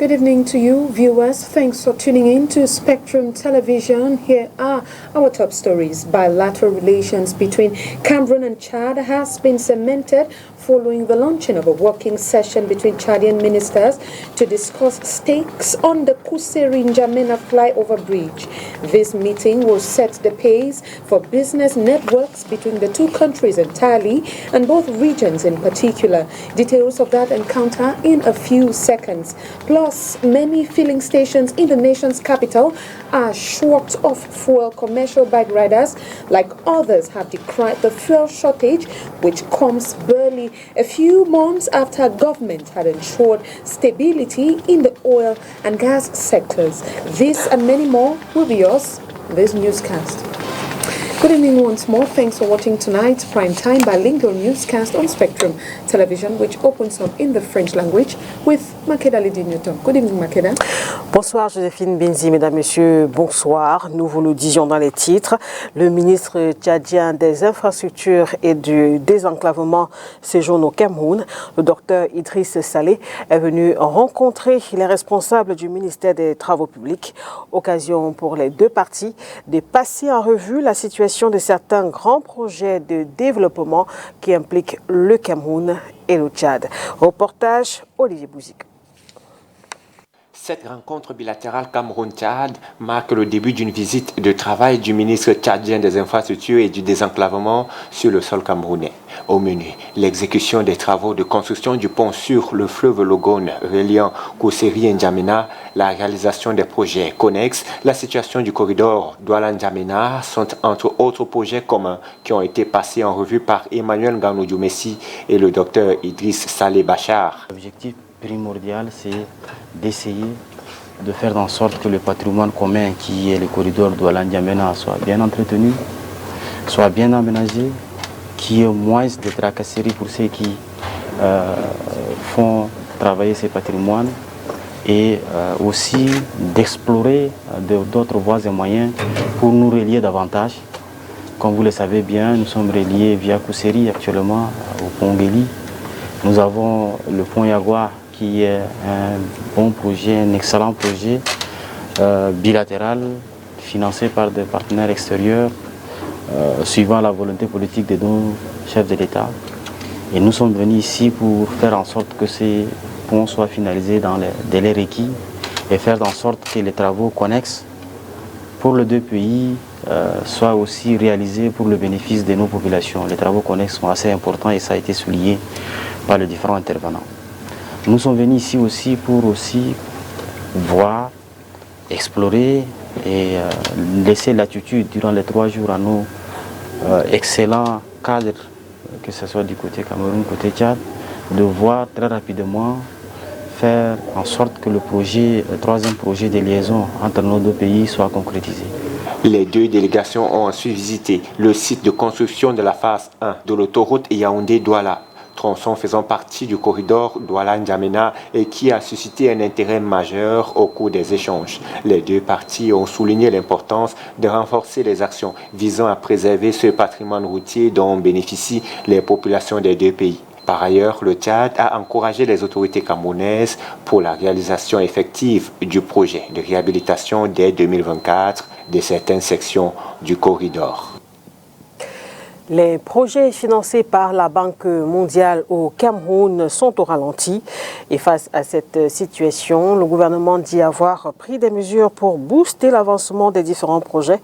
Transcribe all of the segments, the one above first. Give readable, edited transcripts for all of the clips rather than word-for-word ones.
Good evening to you, viewers. Thanks for tuning in to Spectrum Television. Here are our top stories. Bilateral relations between Cameroon and Chad has been cemented following the launching of a working session between Chadian ministers to discuss stakes on the Kuseri-N'Djamena flyover bridge. This meeting will set the pace for business networks between the two countries entirely and both regions in particular. Details of that encounter in a few seconds. Plus, many filling stations in the nation's capital are short of fuel. Commercial bike riders, like others, have decried the fuel shortage, which comes barely a few months after government had ensured stability in the oil and gas sectors. This and many more will be yours in this newscast. Good evening once more. Thanks for watching tonight's Prime Time bilingual newscast on Spectrum Television, which opens up in the French language with Makeda Lidinyotom. Good evening, Makeda. Bonsoir Joséphine Benzi, mesdames, messieurs, bonsoir. Nous vous le disions dans les titres. Le ministre tchadien des Infrastructures et du Désenclavement séjourne au Cameroun. Le docteur Idriss Saleh est venu rencontrer les responsables du ministère des Travaux publics. Occasion pour les deux parties de passer en revue la situation de certains grands projets de développement qui impliquent le Cameroun et le Tchad. Reportage Olivier Bouzik. Cette rencontre bilatérale Cameroun-Tchad marque le début d'une visite de travail du ministre tchadien des Infrastructures et du Désenclavement sur le sol camerounais. Au menu, l'exécution des travaux de construction du pont sur le fleuve Logone reliant Kuseri et N'Djamena, la réalisation des projets connexes, la situation du corridor Douala-N'Djamena sont entre autres projets communs qui ont été passés en revue par Emmanuel Nganou-Dioumessi et le docteur Idriss Saleh Bachar. L'objectif primordial, c'est d'essayer de faire en sorte que le patrimoine commun qui est le corridor Douala-N'Djamena soit bien entretenu, soit bien aménagé, qu'il y ait moins de tracasseries pour ceux qui font travailler ces patrimoines et aussi d'explorer d'autres voies et moyens pour nous relier davantage. Comme vous le savez bien, nous sommes reliés via Kuseri actuellement au pont Guéli. Nous avons le pont Yagua qui est un bon projet, un excellent projet bilatéral financé par des partenaires extérieurs suivant la volonté politique de nos chefs de l'État. Et nous sommes venus ici pour faire en sorte que ces ponts soient finalisés dans les délais requis et faire en sorte que les travaux connexes pour les deux pays soient aussi réalisés pour le bénéfice de nos populations. Les travaux connexes sont assez importants et ça a été souligné par les différents intervenants. Nous sommes venus ici aussi pour voir, explorer et laisser l'attitude durant les 3 jours à nos excellents cadres, que ce soit du côté Cameroun, côté Tchad, de voir très rapidement faire en sorte que le troisième projet de liaison entre nos deux pays soit concrétisé. Les deux délégations ont ensuite visité le site de construction de la phase 1 de l'autoroute Yaoundé-Douala, tronçon faisant partie du corridor Douala-N'Djamena et qui a suscité un intérêt majeur au cours des échanges. Les deux parties ont souligné l'importance de renforcer les actions visant à préserver ce patrimoine routier dont bénéficient les populations des deux pays. Par ailleurs, le Tchad a encouragé les autorités camerounaises pour la réalisation effective du projet de réhabilitation dès 2024 de certaines sections du corridor. Les projets financés par la Banque mondiale au Cameroun sont au ralenti. Et face à cette situation, le gouvernement dit avoir pris des mesures pour booster l'avancement des différents projets.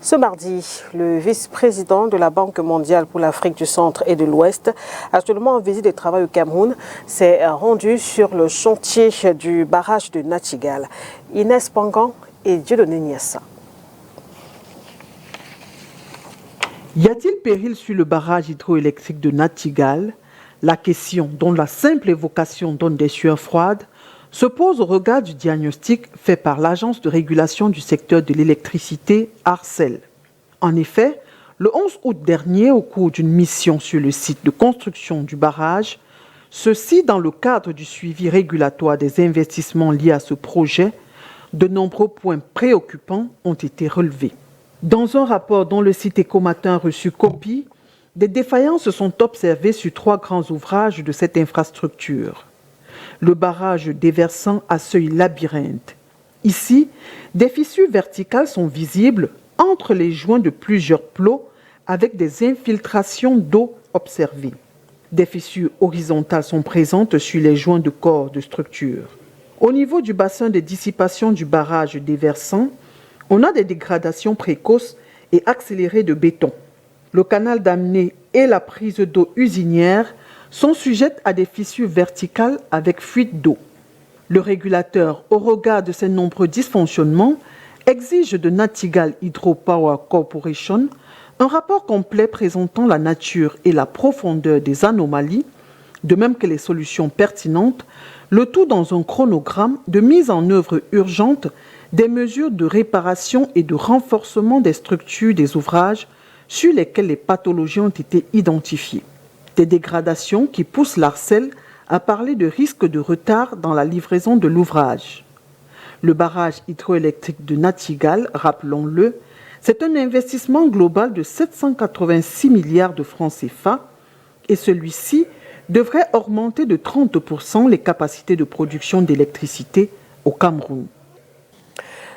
Ce mardi, le vice-président de la Banque mondiale pour l'Afrique du Centre et de l'Ouest, actuellement en visite de travail au Cameroun, s'est rendu sur le chantier du barrage de Nachtigal. Inès Pangan et Dieudonné Niassa. Y a-t-il péril sur le barrage hydroélectrique de Nachtigal? La question, dont la simple évocation donne des sueurs froides, se pose au regard du diagnostic fait par l'Agence de régulation du secteur de l'électricité, ARCEL. En effet, le 11 août dernier, au cours d'une mission sur le site de construction du barrage, ceci dans le cadre du suivi régulatoire des investissements liés à ce projet, de nombreux points préoccupants ont été relevés. Dans un rapport dont le site Ecomatin a reçu copie, des défaillances sont observées sur 3 grands ouvrages de cette infrastructure. le barrage déversant à seuil labyrinthe. Ici, des fissures verticales sont visibles entre les joints de plusieurs plots avec des infiltrations d'eau observées. Des fissures horizontales sont présentes sur les joints de corps de structure. Au niveau du bassin de dissipation du barrage déversant, on a des dégradations précoces et accélérées de béton. Le canal d'amener et la prise d'eau usinière sont sujettes à des fissures verticales avec fuite d'eau. Le régulateur, au regard de ces nombreux dysfonctionnements, exige de Nachtigal Hydropower Corporation un rapport complet présentant la nature et la profondeur des anomalies, de même que les solutions pertinentes, le tout dans un chronogramme de mise en œuvre urgente des mesures de réparation et de renforcement des structures des ouvrages sur lesquels les pathologies ont été identifiées. Des dégradations qui poussent l'ARCEL à parler de risque de retard dans la livraison de l'ouvrage. Le barrage hydroélectrique de Nachtigal, rappelons-le, c'est un investissement global de 786 milliards de francs CFA et celui-ci devrait augmenter de 30% les capacités de production d'électricité au Cameroun.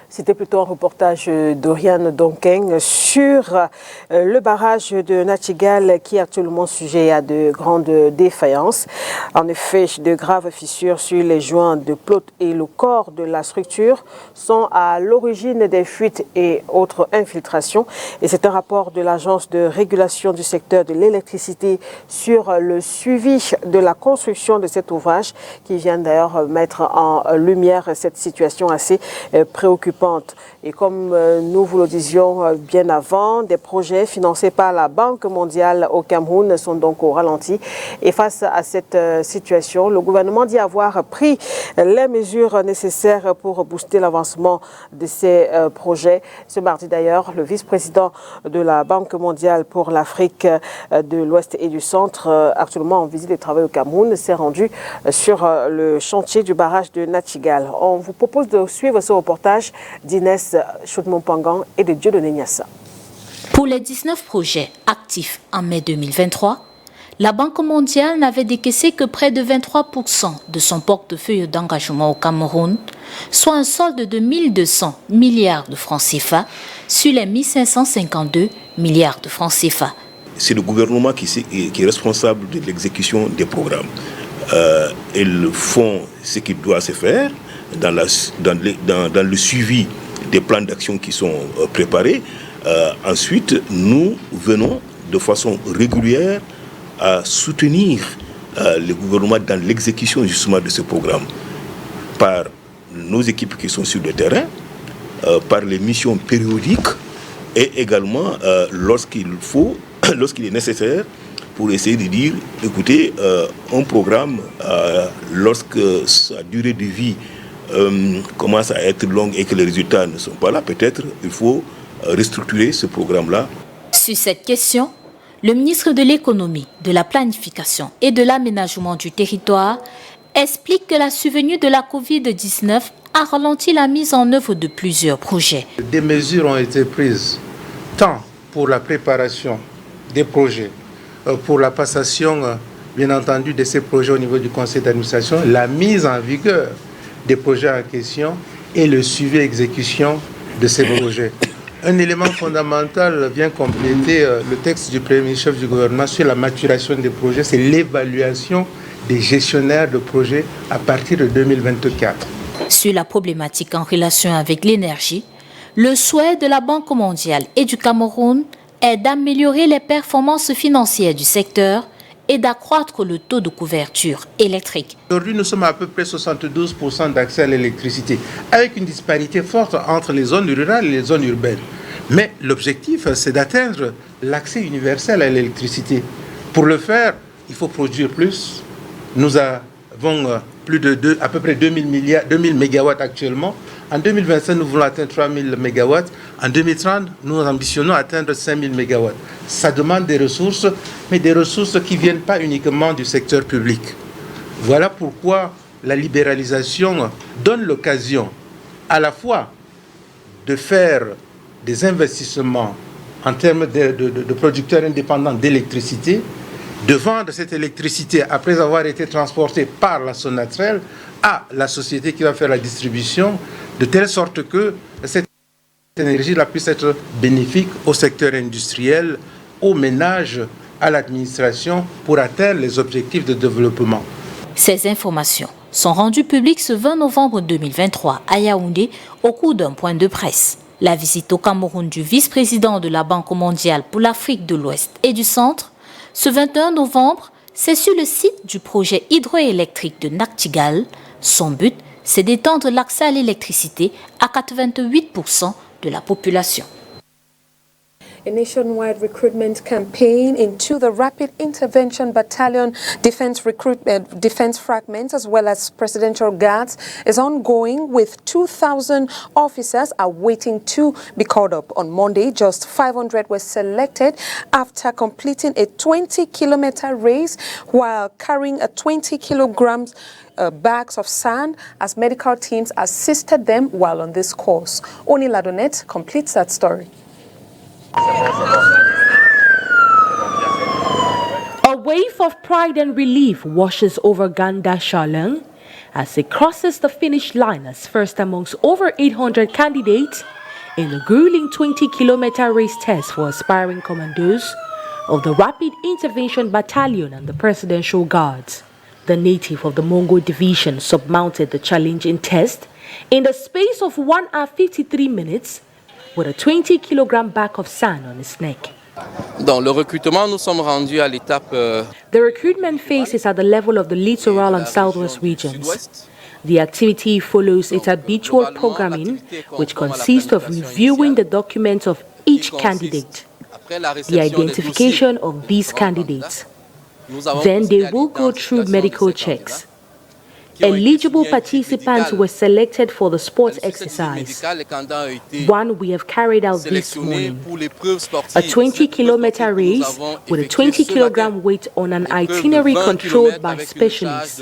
C'était plutôt un reportage d'Oriane Donkeng sur le barrage de Nachtigal qui est actuellement sujet à de grandes défaillances. En effet, de graves fissures sur les joints de plot et le corps de la structure sont à l'origine des fuites et autres infiltrations. Et c'est un rapport de l'Agence de régulation du secteur de l'électricité sur le suivi de la construction de cet ouvrage qui vient d'ailleurs mettre en lumière cette situation assez préoccupante. Et comme nous vous le disions bien avant, des projets financés par la Banque mondiale au Cameroun sont donc au ralenti. Et face à cette situation, le gouvernement dit avoir pris les mesures nécessaires pour booster l'avancement de ces projets. Ce mardi d'ailleurs, le vice-président de la Banque mondiale pour l'Afrique de l'Ouest et du Centre, actuellement en visite de travail au Cameroun, s'est rendu sur le chantier du barrage de Nachtigal. On vous propose de suivre ce reportage d'Inès Choudmon-Pangan et de Dieudonné Niassa. Pour les 19 projets actifs en mai 2023, la Banque mondiale n'avait décaissé que près de 23% de son portefeuille d'engagement au Cameroun, soit un solde de 1200 milliards de francs CFA sur les 1552 milliards de francs CFA. C'est le gouvernement qui est responsable de l'exécution des programmes. Ils font ce qui doit se faire dans le suivi des plans d'action qui sont préparés. Ensuite, nous venons de façon régulière à soutenir le gouvernement dans l'exécution justement de ce programme par nos équipes qui sont sur le terrain, par les missions périodiques et également lorsqu'il est nécessaire pour essayer de dire, écoutez, un programme, lorsque sa durée de vie commence à être longue et que les résultats ne sont pas là, peut-être il faut restructurer ce programme-là. Sur cette question, le ministre de l'économie, de la planification et de l'aménagement du territoire explique que la survenue de la Covid-19 a ralenti la mise en œuvre de plusieurs projets. Des mesures ont été prises, tant pour la préparation des projets, pour la passation, bien entendu, de ces projets au niveau du conseil d'administration, la mise en vigueur des projets en question et le suivi et exécution de ces projets. Un élément fondamental vient compléter le texte du Premier ministre chef du gouvernement sur la maturation des projets, c'est l'évaluation des gestionnaires de projets à partir de 2024. Sur la problématique en relation avec l'énergie, le souhait de la Banque mondiale et du Cameroun est d'améliorer les performances financières du secteur et d'accroître le taux de couverture électrique. Aujourd'hui, nous sommes à peu près 72% d'accès à l'électricité, avec une disparité forte entre les zones rurales et les zones urbaines. Mais l'objectif, c'est d'atteindre l'accès universel à l'électricité. Pour le faire, il faut produire plus. Nous avons à peu près 2000 mégawatts actuellement. En 2025, nous voulons atteindre 3000 mégawatts. En 2030, nous ambitionnons atteindre 5000 mégawatts. Ça demande des ressources, mais des ressources qui ne viennent pas uniquement du secteur public. Voilà pourquoi la libéralisation donne l'occasion à la fois de faire des investissements en termes de producteurs indépendants d'électricité, de vendre cette électricité après avoir été transportée par la Sonatrel à la société qui va faire la distribution, de telle sorte que cette énergie-là puisse être bénéfique au secteur industriel, aux ménages, à l'administration pour atteindre les objectifs de développement. Ces informations sont rendues publiques ce 20 novembre 2023 à Yaoundé au cours d'un point de presse. La visite au Cameroun du vice-président de la Banque mondiale pour l'Afrique de l'Ouest et du Centre, ce 21 novembre, c'est sur le site du projet hydroélectrique de Nachtigal. Son but, c'est d'étendre l'accès à l'électricité à 88% de la population. A nationwide recruitment campaign into the Rapid Intervention Battalion defense fragments as well as Presidential Guards is ongoing, with 2,000 officers are waiting to be called up. On Monday, just 500 were selected after completing a 20-kilometer race while carrying a 20 kilograms bags of sand as medical teams assisted them while on this course. Oni Ladonet completes that story. A wave of pride and relief washes over Ganda Shaleng as it crosses the finish line as first amongst over 800 candidates in the grueling 20-kilometer race test for aspiring commandos of the Rapid Intervention Battalion and the Presidential Guards. The native of the Mongo Division surmounted the challenging test in the space of 1 hour 53 minutes with a 20-kilogram bag of sand on his neck. Dans le recrutement, nous sommes rendus à l'étape. The recruitment phase is at the level of the littoral and southwest regions. The activity follows its habitual programming, which consists of reviewing the documents of each candidate, the identification of these candidates. Then they will go through medical checks. Eligible participants were selected for the sports exercise, one we have carried out this morning. A 20-kilometer race with a 20-kilogram weight on an itinerary controlled by specialists.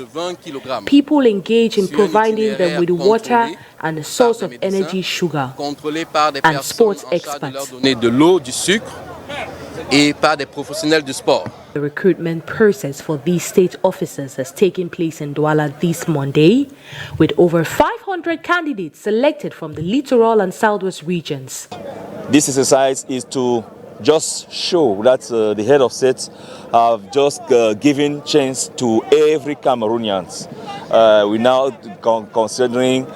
People engage in providing them with water and a source of energy, sugar, and sports experts. Et par des professionnels du sport. The recruitment process for these state officers has taken place in Douala this Monday, with over 500 candidates selected from the littoral and southwest regions. This exercise is to just show that the head of state have just given chance to every Cameroonian. We're now considering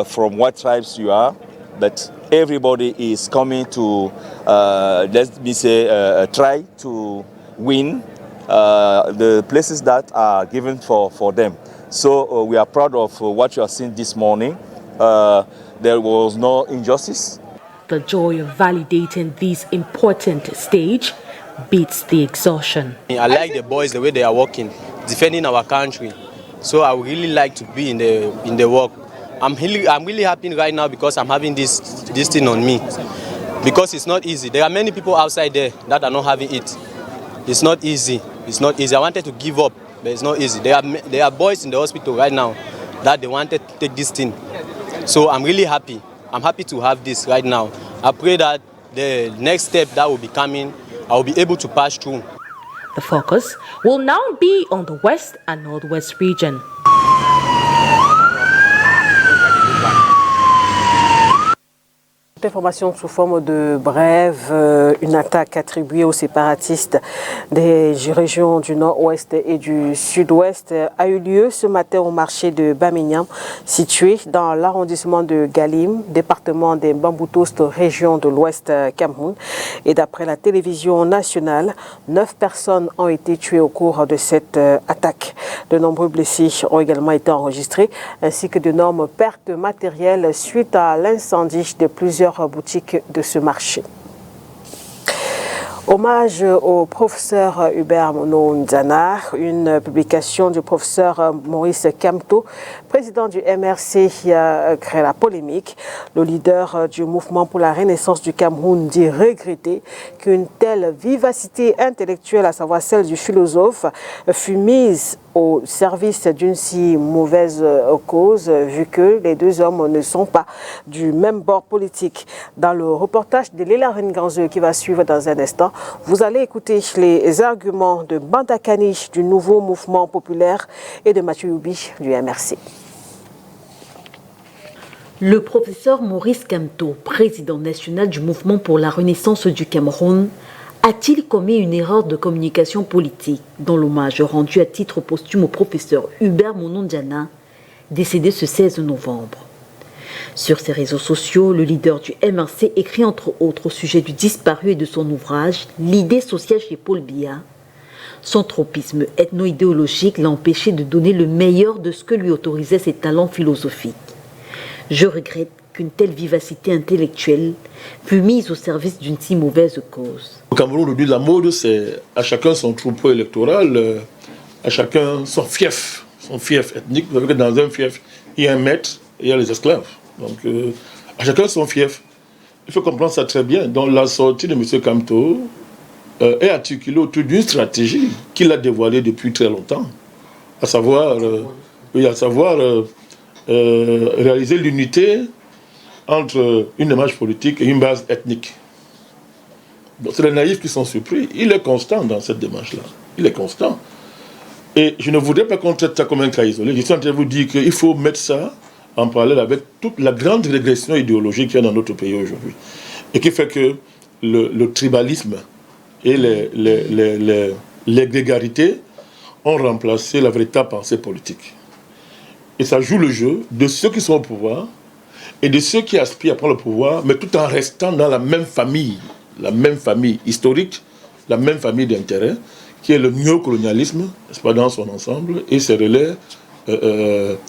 from what tribes you are, but everybody is coming to, let me say, try to win the places that are given for them. So we are proud of what you are seeing this morning. There was no injustice. The joy of validating this important stage beats the exhaustion. I like the boys, the way they are working, defending our country. So I would really like to be in the work. I'm really happy right now because I'm having this thing on me. Because it's not easy. There are many people outside there that are not having it. It's not easy. It's not easy. I wanted to give up, but it's not easy. There are boys in the hospital right now that they wanted to take this thing. So I'm really happy. I'm happy to have this right now. I pray that the next step that will be coming, I will be able to pass through. The focus will now be on the west and northwest region. Information sous forme de brève, une attaque attribuée aux séparatistes des régions du nord-ouest et du sud-ouest a eu lieu ce matin au marché de Bamignam, situé dans l'arrondissement de Galim, département des Bamboutost, région de l'ouest Cameroun. Et d'après la télévision nationale, 9 personnes ont été tuées au cours de cette attaque. De nombreux blessés ont également été enregistrés, ainsi que d'énormes pertes matérielles suite à l'incendie de plusieurs boutiques de ce marché. Hommage au professeur Hubert Mono-Nzana, une publication du professeur Maurice Kamto, président du MRC, qui a créé la polémique. Le leader du mouvement pour la renaissance du Cameroun dit regretter qu'une telle vivacité intellectuelle, à savoir celle du philosophe, fut mise au service d'une si mauvaise cause, vu que les deux hommes ne sont pas du même bord politique. Dans le reportage de Léla Renganzeux qui va suivre dans un instant, vous allez écouter les arguments de Bandakani du nouveau mouvement populaire et de Mathieu Youbi du MRC. Le professeur Maurice Kamto, président national du mouvement pour la renaissance du Cameroun, a-t-il commis une erreur de communication politique dans l'hommage rendu à titre posthume au professeur Hubert Monondiana, décédé ce 16 novembre? Sur ses réseaux sociaux, le leader du MRC écrit entre autres au sujet du disparu et de son ouvrage « L'idée sociale chez Paul Biya ». Son tropisme ethno-idéologique l'a empêché de donner le meilleur de ce que lui autorisaient ses talents philosophiques. Je regrette qu'une telle vivacité intellectuelle fût mise au service d'une si mauvaise cause. Au Cameroun, aujourd'hui, la mode, c'est à chacun son troupeau électoral, à chacun son fief ethnique. Vous savez que dans un fief, il y a un maître et il y a les esclaves. Donc, à chacun son fief. Il faut comprendre ça très bien. Donc, la sortie de M. Kamto est articulée autour d'une stratégie qu'il a dévoilée depuis très longtemps, à savoir réaliser l'unité entre une démarche politique et une base ethnique. Donc c'est les naïfs qui sont surpris. Il est constant dans cette démarche-là. Il est constant. Et je ne voudrais pas qu'on traite ça comme un cas isolé. Je suis en train de vous dire qu'il faut mettre ça en parallèle avec toute la grande régression idéologique qu'il y a dans notre pays aujourd'hui. Et qui fait que le tribalisme et les grégarités ont remplacé la véritable pensée politique. Et ça joue le jeu de ceux qui sont au pouvoir et de ceux qui aspirent à prendre le pouvoir, mais tout en restant dans la même famille historique, la même famille d'intérêts, qui est le néocolonialisme, n'est-ce pas, dans son ensemble, et ses relais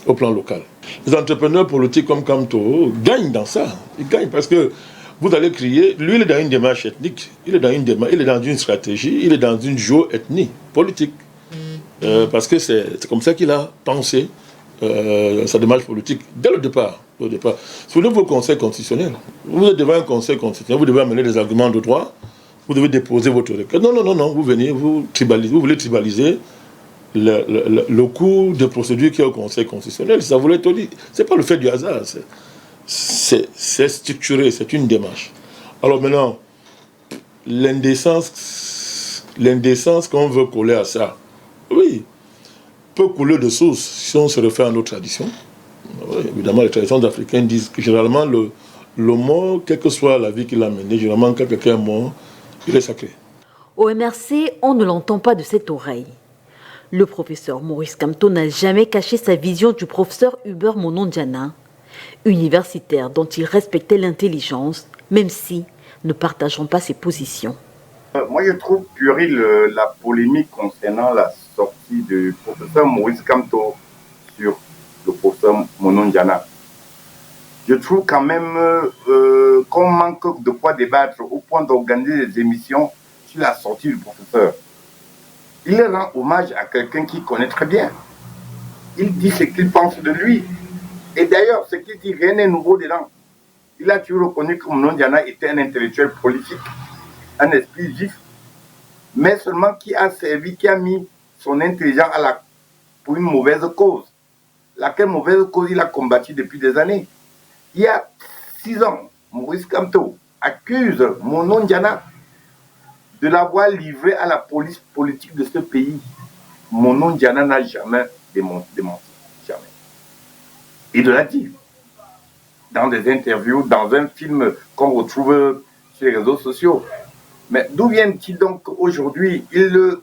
au plan local. Les entrepreneurs politiques comme Kamto gagnent dans ça. Ils gagnent parce que vous allez crier, lui il est dans une démarche ethnique, il est dans une stratégie, il est dans une géoethnie politique. Parce que c'est comme ça qu'il a pensé sa démarche politique dès le départ. Souvenez-vous au Conseil constitutionnel. Vous êtes devant un Conseil constitutionnel, vous devez amener des arguments de droit, vous devez déposer votre requête. Non, vous venez, vous voulez tribaliser le cours de procédure qui est au Conseil constitutionnel. Ça voulait tout dire. C'est pas le fait du hasard. C'est structuré, c'est une démarche. Alors maintenant, l'indécence qu'on veut coller à ça, oui, peut couler de source si on se réfère à nos traditions. Oui, évidemment, les traditions africaines disent que généralement, le mort, quelle que soit la vie qu'il a menée, généralement, quand quelqu'un est mort, il est sacré. Au MRC, on ne l'entend pas de cette oreille. Le professeur Maurice Kamto n'a jamais caché sa vision du professeur Hubert Monondiana, universitaire dont il respectait l'intelligence, même si ne partageant pas ses positions. Moi, je trouve puérile la polémique concernant la sortie du professeur Maurice Kamto sur le professeur Monondiana. Je trouve quand même qu'on manque de quoi débattre au point d'organiser des émissions sur la sortie du professeur. Il rend hommage à quelqu'un qu'il connaît très bien. Il dit ce qu'il pense de lui. Et d'ailleurs, ce qu'il dit, rien n'est nouveau dedans. Il a toujours reconnu que Monondiana était un intellectuel politique, un esprit vif, mais seulement qui a servi, qui a mis son intelligence pour une mauvaise cause. Laquelle mauvaise cause il a combattu depuis des années. Il y a 6 ans, Maurice Kamto accuse Monondiana de l'avoir livré à la police politique de ce pays. Monondiana n'a jamais démenti. Jamais. Il l'a dit. Dans des interviews, dans un film qu'on retrouve sur les réseaux sociaux. Mais d'où vient-il donc aujourd'hui? Il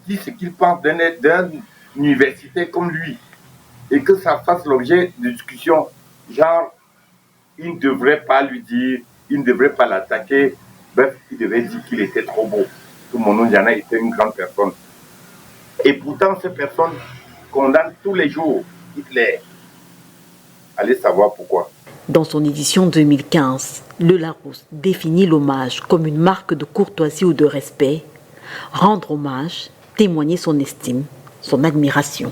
dit ce qu'il pense d'un universitaire comme lui. Et que ça fasse l'objet de discussions. Genre, il ne devrait pas lui dire, il ne devrait pas l'attaquer. Bref, il devait dire qu'il était trop beau. Que Monondiana était une grande personne. Et pourtant, ces personnes condamnent tous les jours Hitler. Allez savoir pourquoi. Dans son édition 2015, le Larousse définit l'hommage comme une marque de courtoisie ou de respect. Rendre hommage, témoigner son estime, son admiration.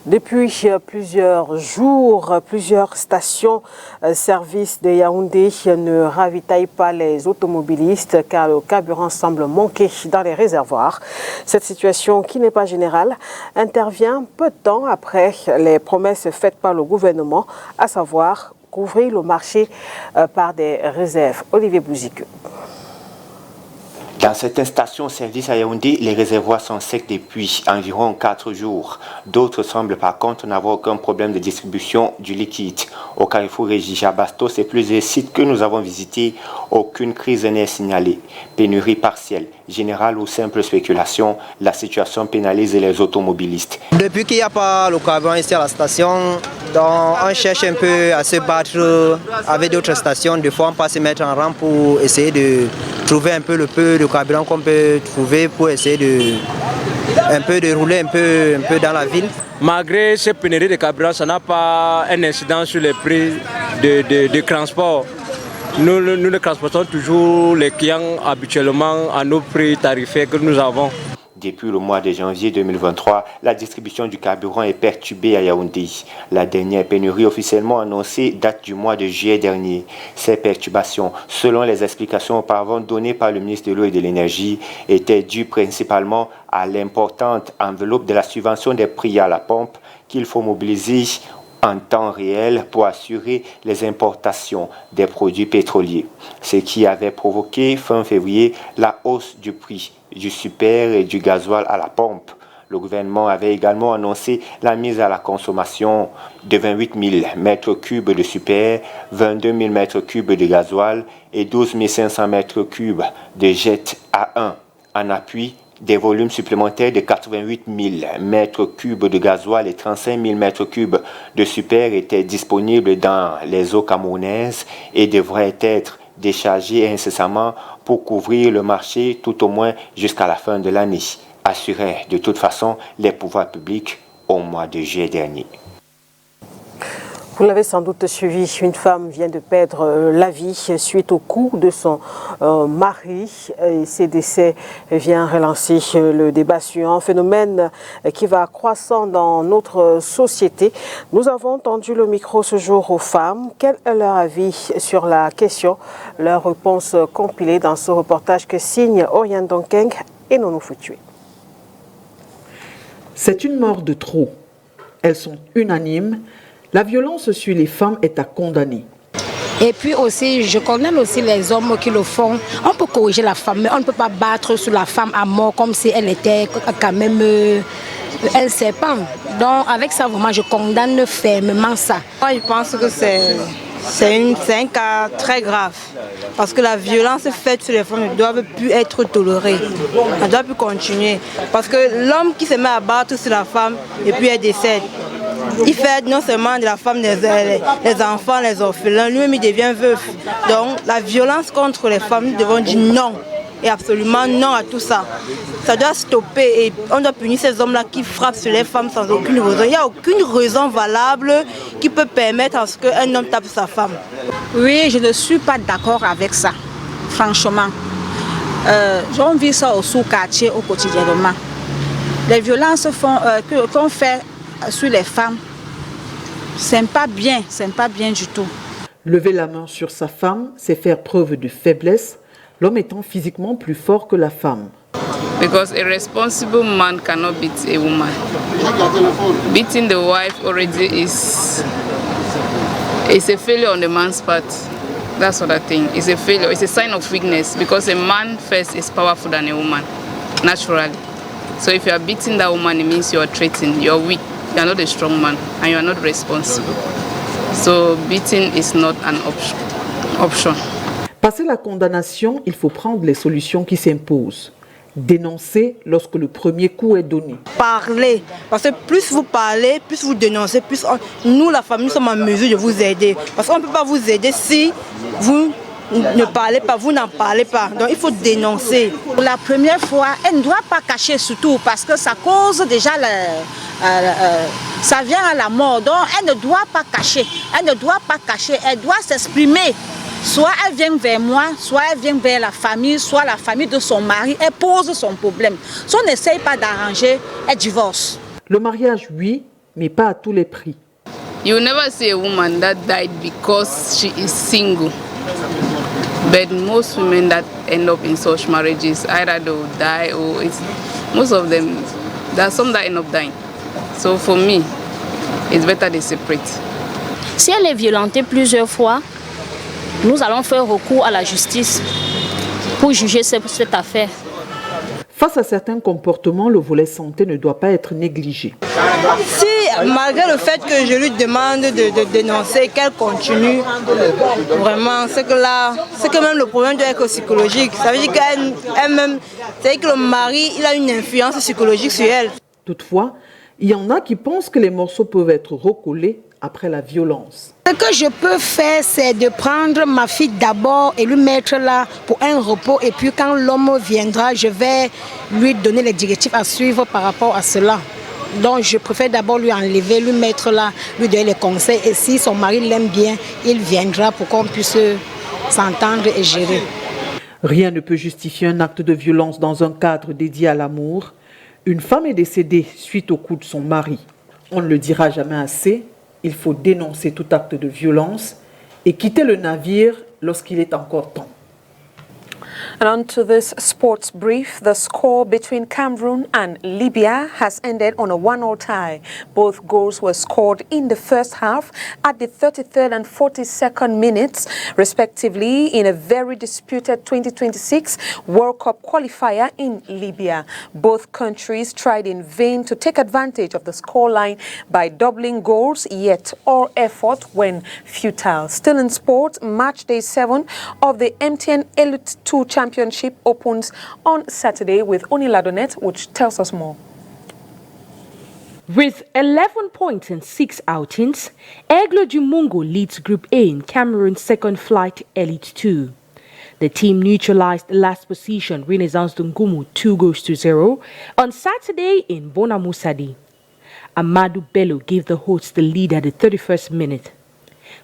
Depuis plusieurs jours, plusieurs stations-service de Yaoundé ne ravitaillent pas les automobilistes car le carburant semble manquer dans les réservoirs. Cette situation, qui n'est pas générale, intervient peu de temps après les promesses faites par le gouvernement, à savoir couvrir le marché par des réserves. Olivier Bouzique. Dans certaines stations-service à Yaoundé, les réservoirs sont secs depuis environ 4 jours. D'autres semblent par contre n'avoir aucun problème de distribution du liquide. Au carrefour Régis Bastos et plusieurs sites que nous avons visités, aucune crise n'est signalée. Pénurie partielle, générale ou simple spéculation, la situation pénalise les automobilistes. Depuis qu'il n'y a pas le carburant ici à la station, donc on cherche un peu à se battre avec d'autres stations. Des fois, on passe se mettre en rang pour essayer de trouver un peu le peu de carburant qu'on peut trouver pour essayer de rouler un peu dans la ville. Malgré ces pénuries de carburant, ça n'a pas un incident sur les prix de transport. Nous transportons toujours les clients habituellement à nos prix tarifaires que nous avons. Depuis le mois de janvier 2023, la distribution du carburant est perturbée à Yaoundé. La dernière pénurie officiellement annoncée date du mois de juillet dernier. Ces perturbations, selon les explications auparavant données par le ministre de l'Eau et de l'Énergie, étaient dues principalement à l'importante enveloppe de la subvention des prix à la pompe qu'il faut mobiliser en temps réel pour assurer les importations des produits pétroliers, ce qui avait provoqué fin février la hausse du prix du super et du gasoil à la pompe. Le gouvernement avait également annoncé la mise à la consommation de 28 000 mètres cubes de super, 22 000 mètres cubes de gasoil et 12 500 mètres cubes de jet A1 en appui des volumes supplémentaires de 88 000 mètres cubes de gasoil et 35 000 mètres cubes de super étaient disponibles dans les eaux camerounaises et devraient être déchargés incessamment pour couvrir le marché tout au moins jusqu'à la fin de l'année, assuraient de toute façon les pouvoirs publics au mois de juillet dernier. Vous l'avez sans doute suivi, une femme vient de perdre la vie suite au coup de son mari. Et ces décès vient relancer le débat sur un phénomène qui va croissant dans notre société. Nous avons tendu le micro ce jour aux femmes. Quel est leur avis sur la question? Leur réponse compilée dans ce reportage que signe Oriane Donkeng et Nono Foutué. C'est une mort de trop. Elles sont unanimes. La violence sur les femmes est à condamner. Et puis aussi, je condamne aussi les hommes qui le font. On peut corriger la femme, mais on ne peut pas battre sur la femme à mort comme si elle était quand même un serpent. Donc avec ça, vraiment, je condamne fermement ça. Moi, je pense que c'est un cas très grave. Parce que la violence faite sur les femmes ne doit plus être tolérée. Elle ne doit plus continuer. Parce que l'homme qui se met à battre sur la femme et puis elle décède, il fait non seulement de la femme les enfants, les orphelins, lui-même il devient veuf. Donc la violence contre les femmes, nous devons dire non. Et absolument non à tout ça. Ça doit stopper et on doit punir ces hommes-là qui frappent sur les femmes sans aucune raison. Il n'y a aucune raison valable qui peut permettre à ce qu'un homme tape sa femme. Oui, je ne suis pas d'accord avec ça, franchement. On vit ça au sous-quartier au quotidiennement. Les violences qu'on fait sur les femmes, c'est pas bien du tout. Lever la main sur sa femme, c'est faire preuve de faiblesse, l'homme étant physiquement plus fort que la femme. Because a responsible man cannot beat a woman. Beating the wife already is a failure on the man's part. That's what I think. It's a failure. It's a sign of weakness because a man first is powerful than a woman, naturally. So if you are beating that woman, it means you are threatened, you are weak, you are not a strong man, and you are not responsible. So beating is not an option. Passé la condamnation, il faut prendre les solutions qui s'imposent. Dénoncer lorsque le premier coup est donné. Parler, parce que plus vous parlez, plus vous dénoncez, plus nous, la famille, sommes en mesure de vous aider. Parce qu'on ne peut pas vous aider si vous ne parlez pas, vous n'en parlez pas. Donc il faut dénoncer. Pour la première fois, elle ne doit pas cacher surtout parce que ça cause déjà ça vient à la mort. Donc elle ne doit pas cacher. Elle ne doit pas cacher. Elle doit s'exprimer. Soit elle vient vers moi, soit elle vient vers la famille, soit la famille de son mari. Elle pose son problème. Si on n'essaye pas d'arranger, elle divorce. Le mariage, oui, mais pas à tous les prix. You will never see a woman that died because she is single. But most women that end up in such marriages, either they will die or most of them, there are some that end up dying. So for me, it's better they separate. Si elle est violentée plusieurs fois, nous allons faire recours à la justice pour juger cette affaire. Face à certains comportements, le volet santé ne doit pas être négligé. Si, malgré le fait que je lui demande de dénoncer, qu'elle continue, vraiment, c'est que même le problème doit être psychologique. Ça veut dire qu'elle-même, c'est que le mari, il a une influence psychologique sur elle. Toutefois, il y en a qui pensent que les morceaux peuvent être recollés après la violence. Ce que je peux faire, c'est de prendre ma fille d'abord et lui mettre là pour un repos. Et puis quand l'homme viendra, je vais lui donner les directives à suivre par rapport à cela. Donc je préfère d'abord lui enlever, lui mettre là, lui donner les conseils. Et si son mari l'aime bien, il viendra pour qu'on puisse s'entendre et gérer. Rien ne peut justifier un acte de violence dans un cadre dédié à l'amour. Une femme est décédée suite au coup de son mari. On ne le dira jamais assez. Il faut dénoncer tout acte de violence et quitter le navire lorsqu'il est encore temps. And on to this sports brief, the score between Cameroon and Libya has ended on a 1-1 tie. Both goals were scored in the first half at the 33rd and 42nd minutes, respectively, in a very disputed 2026 World Cup qualifier in Libya. Both countries tried in vain to take advantage of the scoreline by doubling goals, yet all effort went futile. Still in sport, match day 7 of the MTN Elite 2 Championship opens on Saturday with Oniladonet, which tells us more. With 11 points and 6 outings, Aigle du Mungo leads Group A in Cameroon's second flight Elite 2. The team neutralized the last position Renaissance Dungumu 2-0 on Saturday in Bonamoussadi. Amadou Bello gave the hosts the lead at the 31st minute.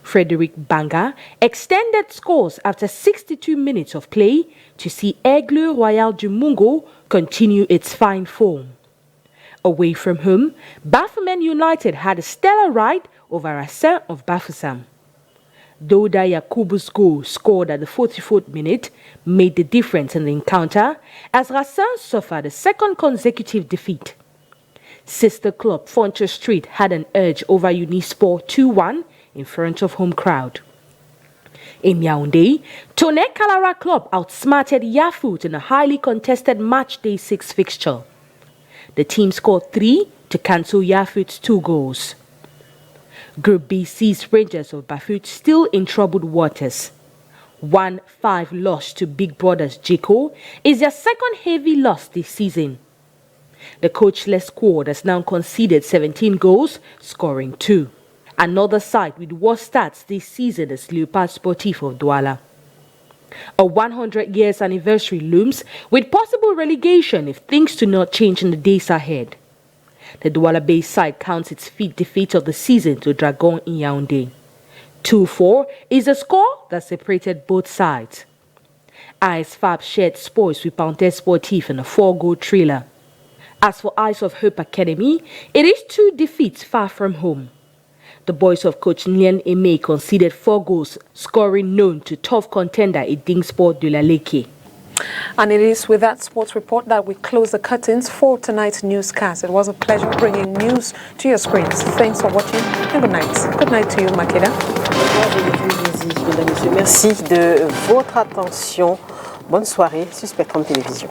Frederick Banga extended scores after 62 minutes of play to see Aigle Royal du Mungo continue its fine form. Away from home, Bafoumen United had a stellar ride over Rassin of Bafoussam. Doda Yakubu's goal, scored at the 44th minute, made the difference in the encounter as Rassin suffered a second consecutive defeat. Sister club Foncha Street had an edge over Unisport 2-1 in front of home crowd. In Yaoundé, Tonnerre Kalara Club outsmarted Yafoot in a highly contested match day 6 fixture. The team scored 3 to cancel Yafoot's 2 goals. Group B sees Rangers of Bafut still in troubled waters. 1-5 loss to Big Brothers Jiko is their second heavy loss this season. The coachless squad has now conceded 17 goals, scoring 2. Another side with worse stats this season is Leopard Sportif of Douala. A 100 years anniversary looms with possible relegation if things do not change in the days ahead. The Douala-based side counts its 5th defeat of the season to Dragon in Yaoundé. 2-4 is the score that separated both sides. AS Fab shared spoils with Panthère Sportif in a 4-goal thriller. As for Eyes of Hope Academy, it is 2 defeats far from home. The boys of coach Nien Aimé conceded 4 goals, scoring known to tough contender Edingsport de la Leke. And it is with that sports report that we close the curtains for tonight's newscast. It was a pleasure bringing news to your screens. Thanks for watching and good night. Good night to you, Makeda. Mesdames et messieurs, merci de votre attention. Bonne soirée sur Spectrum Télévision.